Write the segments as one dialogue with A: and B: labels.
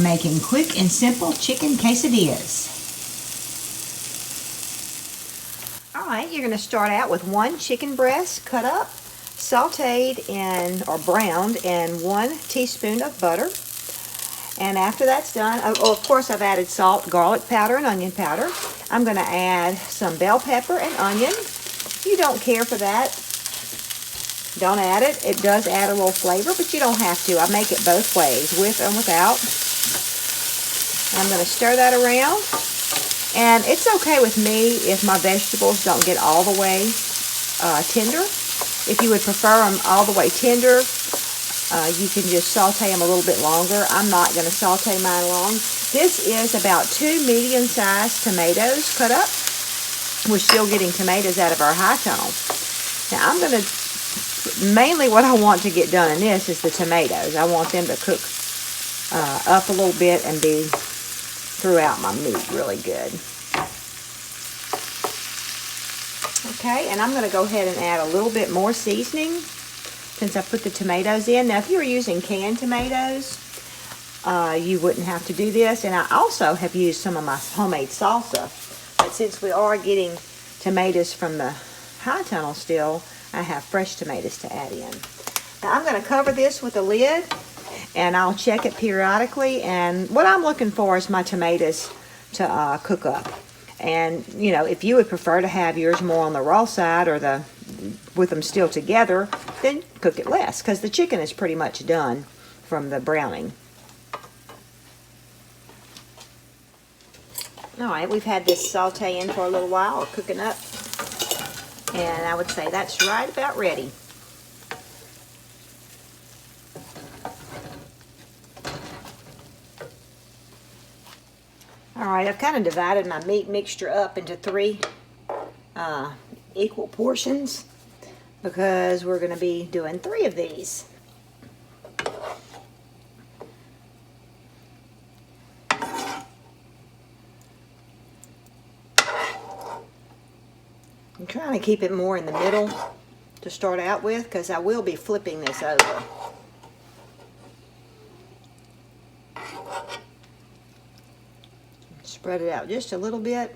A: making quick and simple chicken quesadillas. Alright, you're going to start out with 1 chicken breast cut up, sauteed or browned in 1 teaspoon of butter. And after that's done, of course I've added salt, garlic powder, and onion powder. I'm going to add some bell pepper and onion. If you don't care for that, don't add it. It does add a little flavor, but you don't have to. I make it both ways, with and without. I'm going to stir that around. And it's okay with me if my vegetables don't get all the way tender. If you would prefer them all the way tender, you can just saute them a little bit longer. I'm not going to saute mine long. This is about 2 medium-sized tomatoes cut up. We're still getting tomatoes out of our high tunnel. Now I'm going to, mainly what I want to get done in this is the tomatoes. I want them to cook up a little bit and be throughout my meat really good. Okay, and I'm going to go ahead and add a little bit more seasoning since I put the tomatoes in. Now, if you were using canned tomatoes, you wouldn't have to do this. And I also have used some of my homemade salsa. But since we are getting tomatoes from the high tunnel still, I have fresh tomatoes to add in. Now, I'm going to cover this with a lid, and I'll check it periodically. And what I'm looking for is my tomatoes to cook up. And, you know, if you would prefer to have yours more on the raw side or with them still together, then cook it less, because the chicken is pretty much done from the browning. Alright, we've had this saute in for a little while, or cooking up, and I would say that's right about ready. Alright, I've kind of divided my meat mixture up into 3 equal portions because we're going to be doing 3 of these. I'm trying to keep it more in the middle to start out with because I will be flipping this over. Spread it out just a little bit.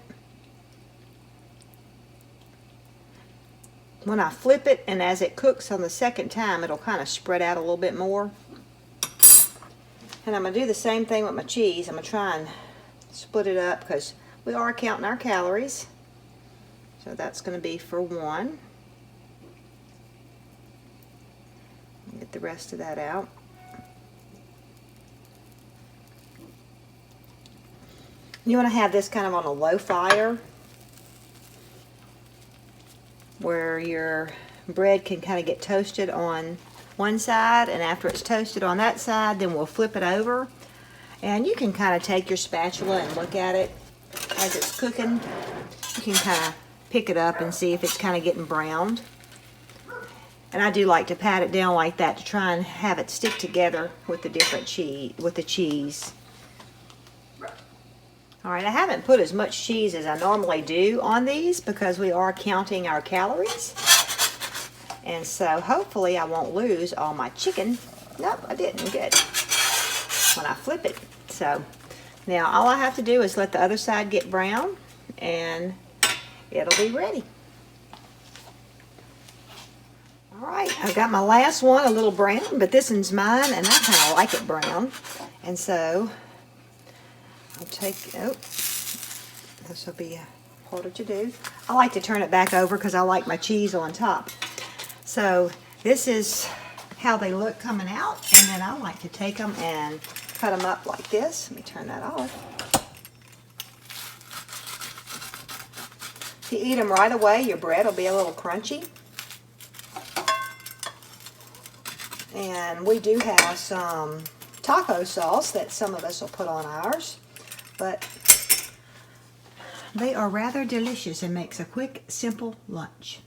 A: When I flip it and as it cooks on the second time, it'll kind of spread out a little bit more. And I'm going to do the same thing with my cheese. I'm going to try and split it up because we are counting our calories. So that's going to be for 1. Get the rest of that out. You want to have this kind of on a low fire where your bread can kind of get toasted on one side, and after it's toasted on that side, then we'll flip it over. And you can kind of take your spatula and look at it as it's cooking. You can kind of pick it up and see if it's kind of getting browned. And I do like to pat it down like that to try and have it stick together with the different cheese. Alright, I haven't put as much cheese as I normally do on these because we are counting our calories. And so hopefully I won't lose all my chicken. Nope, I didn't. Good. When I flip it. So now all I have to do is let the other side get brown and it'll be ready. Alright, I've got my last one a little brown, but this one's mine and I kind of like it brown. And so I'll take, this will be harder to do. I like to turn it back over because I like my cheese on top. So this is how they look coming out, and then I like to take them and cut them up like this. Let me turn that off. If you eat them right away, your bread will be a little crunchy. And we do have some taco sauce that some of us will put on ours. But they are rather delicious and makes a quick, simple lunch.